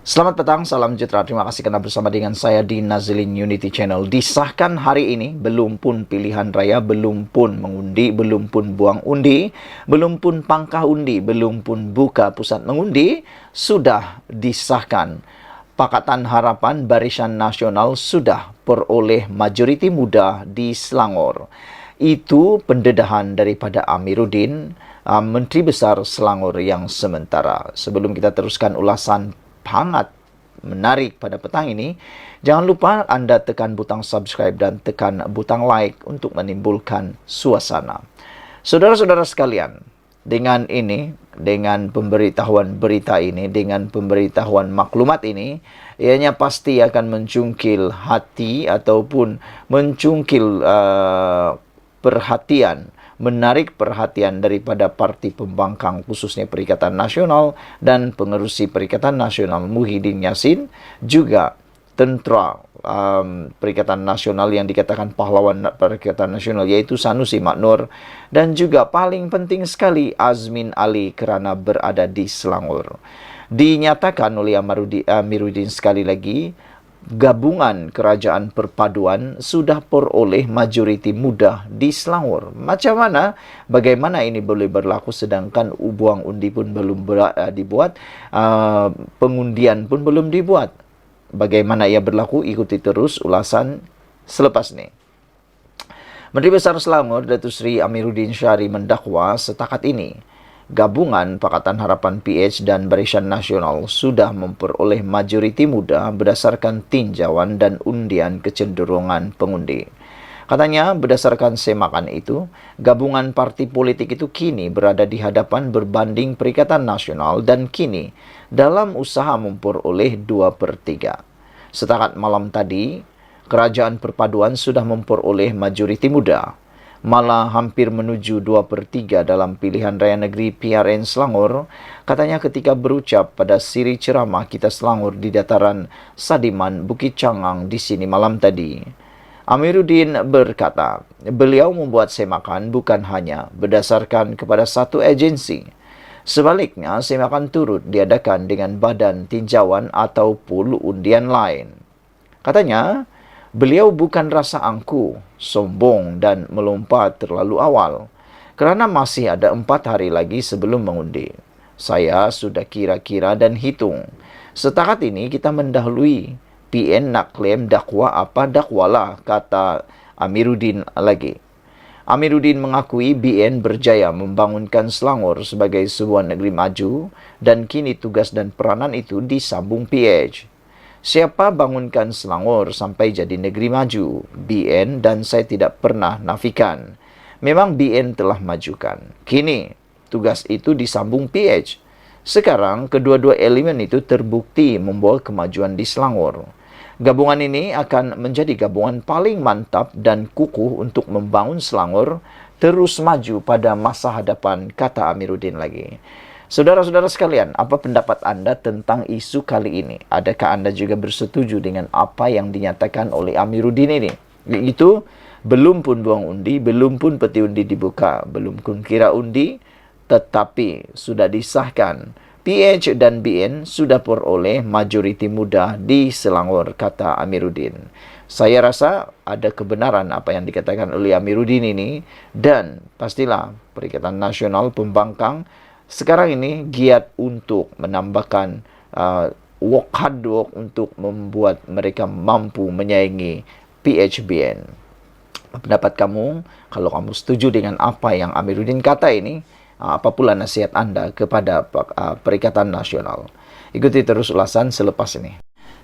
Selamat petang, salam sejahtera. Terima kasih karena bersama dengan saya di Nazilin Unity Channel. Disahkan hari ini, belum pun pilihan raya, belum pun mengundi, belum pun buang undi, belum pun pangkah undi, belum pun buka pusat mengundi, sudah disahkan. Pakatan Harapan Barisan Nasional sudah peroleh majoriti muda di Selangor. Itu pendedahan daripada Amiruddin, Menteri Besar Selangor yang sementara. Sebelum kita teruskan ulasan hangat menarik pada petang ini, jangan lupa Anda tekan butang subscribe dan tekan butang like untuk menimbulkan suasana. Saudara-saudara sekalian, dengan pemberitahuan berita ini, dengan pemberitahuan maklumat ini, ianya pasti akan mencungkil hati ataupun mencungkil perhatian, menarik perhatian daripada parti pembangkang khususnya Perikatan Nasional dan pengerusi Perikatan Nasional Muhyiddin Yassin, juga tentera Perikatan Nasional yang dikatakan pahlawan Perikatan Nasional yaitu Sanusi Maknur, dan juga paling penting sekali Azmin Ali kerana berada di Selangor. Dinyatakan oleh Amiruddin sekali lagi, gabungan kerajaan perpaduan sudah peroleh majoriti muda di Selangor. Macam mana? Bagaimana ini boleh berlaku sedangkan buang undi pun belum dibuat, pengundian pun belum dibuat? Bagaimana ia berlaku? Ikuti terus ulasan selepas ini. Menteri Besar Selangor, Datuk Seri Amiruddin Syari mendakwa setakat ini gabungan Pakatan Harapan PH dan Barisan Nasional sudah memperoleh majoriti muda berdasarkan tinjauan dan undian kecenderungan pengundi. Katanya, berdasarkan semakan itu, gabungan parti politik itu kini berada di hadapan berbanding Perikatan Nasional dan kini dalam usaha memperoleh 2/3. Setakat malam tadi, kerajaan perpaduan sudah memperoleh majoriti muda, malah hampir menuju 2/3 dalam pilihan raya negeri PRN Selangor. Katanya ketika berucap pada siri ceramah Kita Selangor di dataran Sadiman, Bukit Cangang di sini malam tadi. Amiruddin berkata, beliau membuat semakan bukan hanya berdasarkan kepada satu agensi. Sebaliknya, semakan turut diadakan dengan badan tinjauan atau pool undian lain. Katanya, beliau bukan rasa angku, sombong dan melompat terlalu awal, kerana masih ada 4 hari lagi sebelum mengundi. Saya sudah kira-kira dan hitung. Setakat ini kita mendahului. PN nak klaim dakwa apa dakwalah, kata Amiruddin lagi. Amiruddin mengakui BN berjaya membangunkan Selangor sebagai sebuah negeri maju dan kini tugas dan peranan itu disambung PH. Siapa bangunkan Selangor sampai jadi negeri maju? BN, dan saya tidak pernah nafikan. Memang BN telah majukan. Kini, tugas itu disambung PH. Sekarang, kedua-dua elemen itu terbukti membawa kemajuan di Selangor. Gabungan ini akan menjadi gabungan paling mantap dan kukuh untuk membangun Selangor terus maju pada masa hadapan, kata Amiruddin lagi. Saudara-saudara sekalian, apa pendapat Anda tentang isu kali ini? Adakah Anda juga bersetuju dengan apa yang dinyatakan oleh Amiruddin ini? Iaitu, belum pun buang undi, belum pun peti undi dibuka, belum pun kira undi, tetapi sudah disahkan. PH dan BN sudah peroleh majoriti muda di Selangor, kata Amiruddin. Saya rasa ada kebenaran apa yang dikatakan oleh Amiruddin ini, dan pastilah Perikatan Nasional Pembangkang sekarang ini giat untuk menambahkan work hard work untuk membuat mereka mampu menyaingi PHBN. Pendapat kamu, kalau kamu setuju dengan apa yang Amiruddin kata ini, apa pula nasihat Anda kepada Perikatan Nasional? Ikuti terus ulasan selepas ini.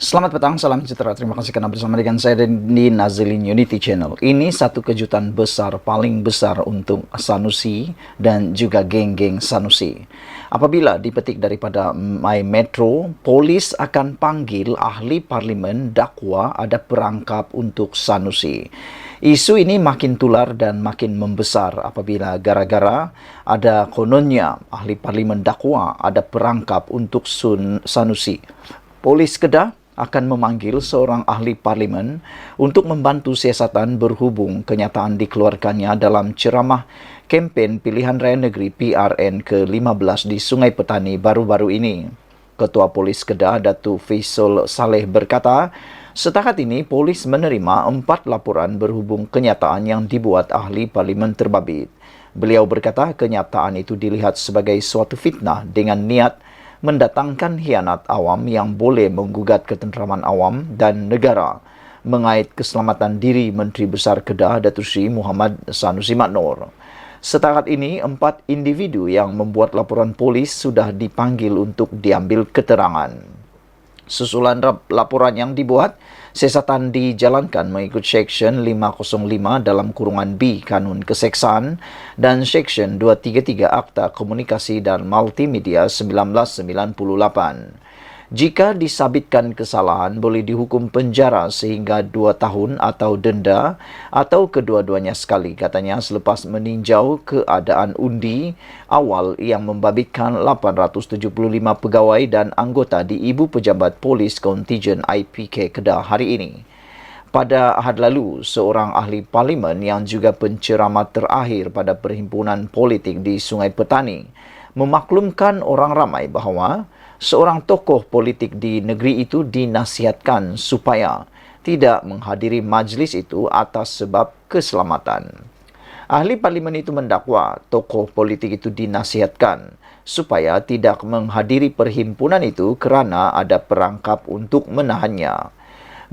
Selamat petang, salam sejahtera. Terima kasih karena bersama dengan saya di Nazilin Unity Channel. Ini satu kejutan besar, paling besar untuk Sanusi dan juga geng-geng Sanusi. Apabila dipetik daripada My Metro, polis akan panggil ahli parlimen dakwa ada perangkap untuk Sanusi. Isu ini makin tular dan makin membesar apabila gara-gara ada kononnya ahli parlimen dakwa ada perangkap untuk Sanusi. Polis Kedah akan memanggil seorang ahli parlimen untuk membantu siasatan berhubung kenyataan dikeluarkannya dalam ceramah kempen pilihan raya negeri PRN ke-15 di Sungai Petani baru-baru ini. Ketua Polis Kedah, Datuk Faisal Saleh berkata, setakat ini polis menerima 4 laporan berhubung kenyataan yang dibuat ahli Parlimen terbabit. Beliau berkata kenyataan itu dilihat sebagai suatu fitnah dengan niat mendatangkan khianat awam yang boleh menggugat ketenteraman awam dan negara mengait keselamatan diri Menteri Besar Kedah, Datuk Seri Muhammad Sanusi Mat Noor. Setakat ini, 4 individu yang membuat laporan polis sudah dipanggil untuk diambil keterangan. Susulan laporan yang dibuat, siasatan dijalankan mengikut Seksyen 505 dalam kurungan B Kanun Keseksaan dan Seksyen 233 Akta Komunikasi dan Multimedia 1998. Jika disabitkan kesalahan, boleh dihukum penjara sehingga 2 tahun atau denda atau kedua-duanya sekali, katanya selepas meninjau keadaan undi awal yang membabitkan 875 pegawai dan anggota di Ibu Pejabat Polis Kontijen IPK Kedah hari ini. Pada Ahad lalu, seorang ahli parlimen yang juga penceramah terakhir pada perhimpunan politik di Sungai Petani memaklumkan orang ramai bahawa seorang tokoh politik di negeri itu dinasihatkan supaya tidak menghadiri majlis itu atas sebab keselamatan. Ahli parlimen itu mendakwa tokoh politik itu dinasihatkan supaya tidak menghadiri perhimpunan itu kerana ada perangkap untuk menahannya.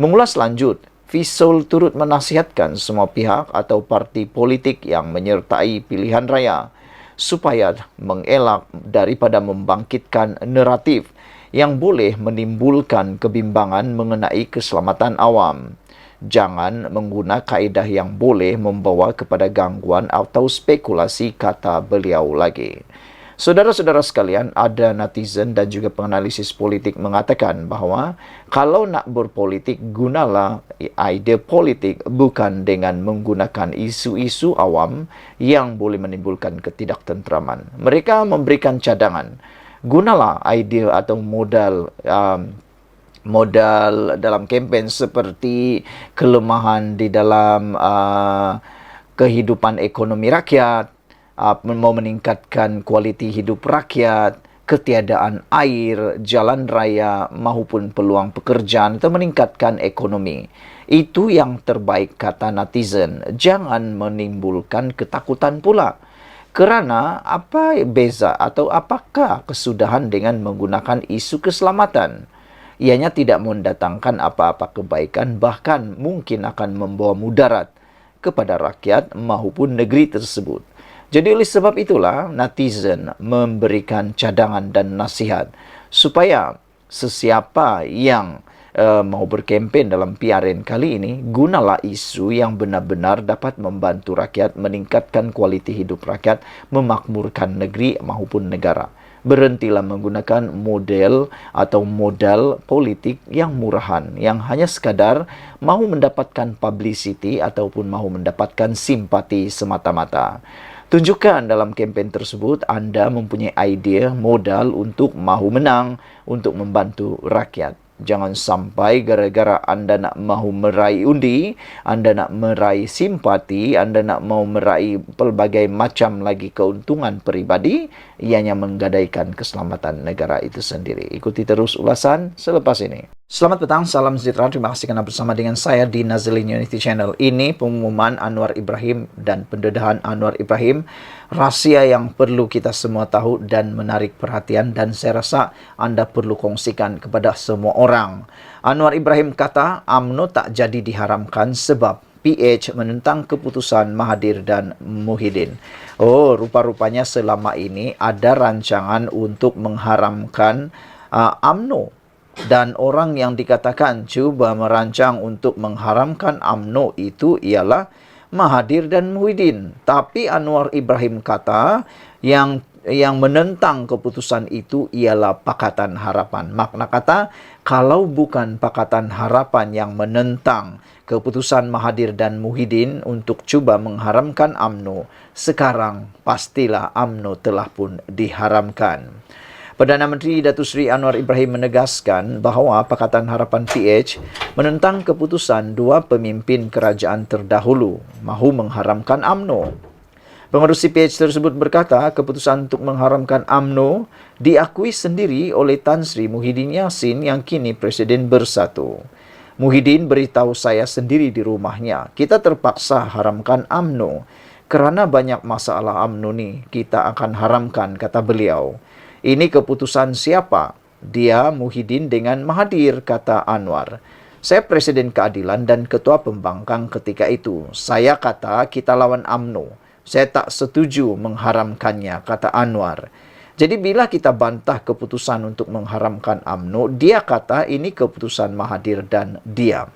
Mengulas lanjut, Faisal turut menasihatkan semua pihak atau parti politik yang menyertai pilihan raya supaya mengelak daripada membangkitkan naratif yang boleh menimbulkan kebimbangan mengenai keselamatan awam. Jangan mengguna kaedah yang boleh membawa kepada gangguan atau spekulasi, kata beliau lagi. Saudara-saudara sekalian, ada netizen dan juga penganalisis politik mengatakan bahawa kalau nak berpolitik, gunalah idea politik bukan dengan menggunakan isu-isu awam yang boleh menimbulkan ketidaktenteraman. Mereka memberikan cadangan. Gunalah idea atau modal dalam kempen seperti kelemahan di dalam kehidupan ekonomi rakyat, mau meningkatkan kualiti hidup rakyat, ketiadaan air, jalan raya maupun peluang pekerjaan atau meningkatkan ekonomi. Itu yang terbaik, kata netizen. Jangan menimbulkan ketakutan pula. Kerana apa beza atau apakah kesudahan dengan menggunakan isu keselamatan? Ianya tidak mendatangkan apa-apa kebaikan, bahkan mungkin akan membawa mudarat kepada rakyat maupun negeri tersebut. Jadi oleh sebab itulah netizen memberikan cadangan dan nasihat supaya sesiapa yang mau berkempen dalam PRN kali ini, gunalah isu yang benar-benar dapat membantu rakyat, meningkatkan kualiti hidup rakyat, memakmurkan negeri maupun negara. Berhentilah menggunakan model atau modal politik yang murahan, yang hanya sekadar mahu mendapatkan publicity ataupun mahu mendapatkan simpati semata-mata. Tunjukkan dalam kempen tersebut anda mempunyai idea, modal untuk mahu menang, untuk membantu rakyat. Jangan sampai gara-gara anda nak mahu meraih undi, anda nak meraih simpati, anda nak mahu meraih pelbagai macam lagi keuntungan peribadi, ianya menggadaikan keselamatan negara itu sendiri. Ikuti terus ulasan selepas ini. Selamat petang, salam sejahtera. Terima kasih kerana bersama dengan saya di Nazilin Unity Channel. Ini pengumuman Anwar Ibrahim dan pendedahan Anwar Ibrahim. Rahsia yang perlu kita semua tahu dan menarik perhatian, dan saya rasa anda perlu kongsikan kepada semua orang. Anwar Ibrahim kata UMNO tak jadi diharamkan sebab PH menentang keputusan Mahathir dan Muhyiddin. Oh, rupa-rupanya selama ini ada rancangan untuk mengharamkan UMNO. Dan orang yang dikatakan cuba merancang untuk mengharamkan UMNO itu ialah Mahathir dan Muhyiddin. Tapi Anwar Ibrahim kata yang menentang keputusan itu ialah Pakatan Harapan. Makna kata, kalau bukan Pakatan Harapan yang menentang keputusan Mahathir dan Muhyiddin untuk cuba mengharamkan UMNO, sekarang pastilah UMNO telah pun diharamkan. Perdana Menteri Datuk Seri Anwar Ibrahim menegaskan bahawa Pakatan Harapan PH menentang keputusan 2 pemimpin kerajaan terdahulu mahu mengharamkan UMNO. Pengurus CPH tersebut berkata, keputusan untuk mengharamkan UMNO diakui sendiri oleh Tan Sri Muhyiddin Yassin yang kini Presiden Bersatu. Muhyiddin beritahu saya sendiri di rumahnya, kita terpaksa haramkan UMNO. Kerana banyak masalah UMNO ni, kita akan haramkan, kata beliau. Ini keputusan siapa? Dia Muhyiddin dengan Mahathir, kata Anwar. Saya Presiden Keadilan dan Ketua Pembangkang ketika itu. Saya kata kita lawan UMNO. Saya tak setuju mengharamkannya, kata Anwar. Jadi bila kita bantah keputusan untuk mengharamkan UMNO, dia kata ini keputusan Mahathir dan dia.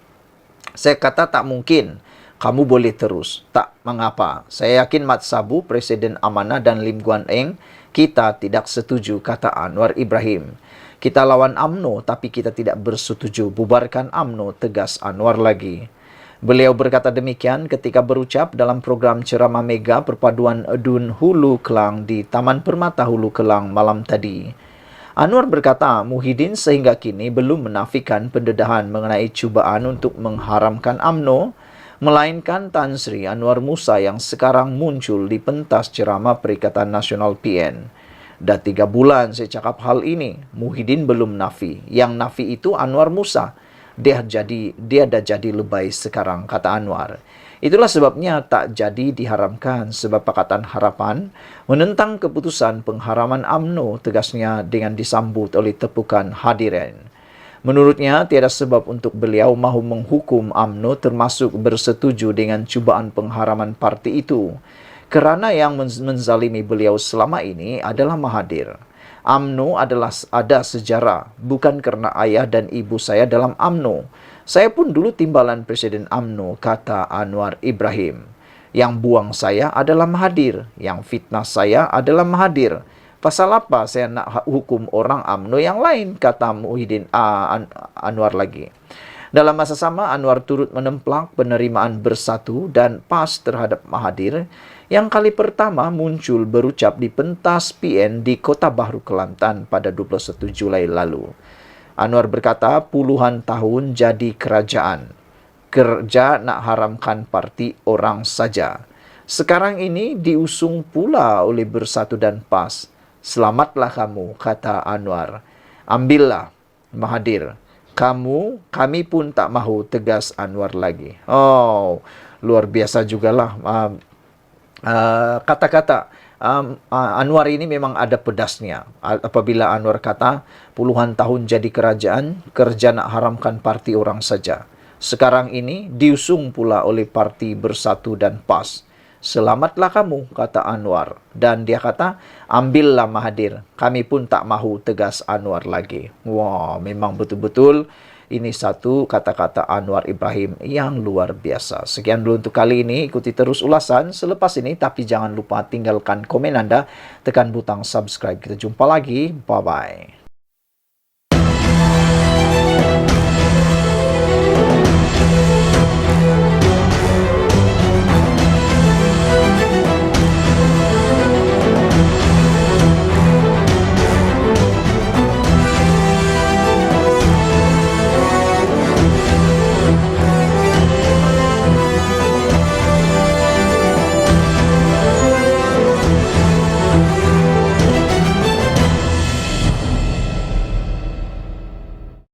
Saya kata tak mungkin. Kamu boleh terus. Tak mengapa. Saya yakin Mat Sabu, Presiden Amanah dan Lim Guan Eng, kita tidak setuju, kata Anwar Ibrahim. Kita lawan UMNO tapi kita tidak bersetuju bubarkan UMNO, tegas Anwar lagi. Beliau berkata demikian ketika berucap dalam program ceramah mega perpaduan Dun Hulu Kelang di Taman Permata Hulu Kelang malam tadi. Anwar berkata Muhyiddin sehingga kini belum menafikan pendedahan mengenai cubaan untuk mengharamkan UMNO, melainkan Tan Sri Anwar Musa yang sekarang muncul di pentas ceramah Perikatan Nasional PN. Dah 3 bulan saya cakap hal ini, Muhyiddin belum nafi. Yang nafi itu Anwar Musa. Dia dah jadi lebay sekarang, kata Anwar. Itulah sebabnya tak jadi diharamkan sebab Pakatan Harapan menentang keputusan pengharaman UMNO, tegasnya dengan disambut oleh tepukan hadirin. Menurutnya, tiada sebab untuk beliau mahu menghukum UMNO termasuk bersetuju dengan cubaan pengharaman parti itu. Kerana yang menzalimi beliau selama ini adalah Mahathir. UMNO ada sejarah, bukan kerana ayah dan ibu saya dalam UMNO. Saya pun dulu timbalan Presiden UMNO, kata Anwar Ibrahim. Yang buang saya adalah Mahathir, yang fitnah saya adalah Mahathir. Pasal apa saya nak hukum orang UMNO yang lain, kata Muhyiddin Anwar lagi. Dalam masa sama, Anwar turut menemplak penerimaan Bersatu dan PAS terhadap Mahathir yang kali pertama muncul berucap di pentas PN di Kota Bahru, Kelantan pada 21 Julai lalu. Anwar berkata, puluhan tahun jadi kerajaan. Kerja nak haramkan parti orang saja. Sekarang ini diusung pula oleh Bersatu dan PAS. Selamatlah kamu, kata Anwar. Ambillah, Mahathir. Kami pun tak mahu, tegas Anwar lagi. Oh, luar biasa jugalah. Kata-kata Anwar ini memang ada pedasnya. Apabila Anwar kata puluhan tahun jadi kerajaan, kerja nak haramkan parti orang saja. Sekarang ini diusung pula oleh parti Bersatu dan PAS. Selamatlah kamu, kata Anwar. Dan dia kata, ambillah Mahathir. Kami pun tak mahu, tegas Anwar lagi. Wah, memang betul-betul ini satu kata-kata Anwar Ibrahim yang luar biasa. Sekian dulu untuk kali ini. Ikuti terus ulasan selepas ini. Tapi jangan lupa tinggalkan komen Anda. Tekan butang subscribe. Kita jumpa lagi. Bye-bye.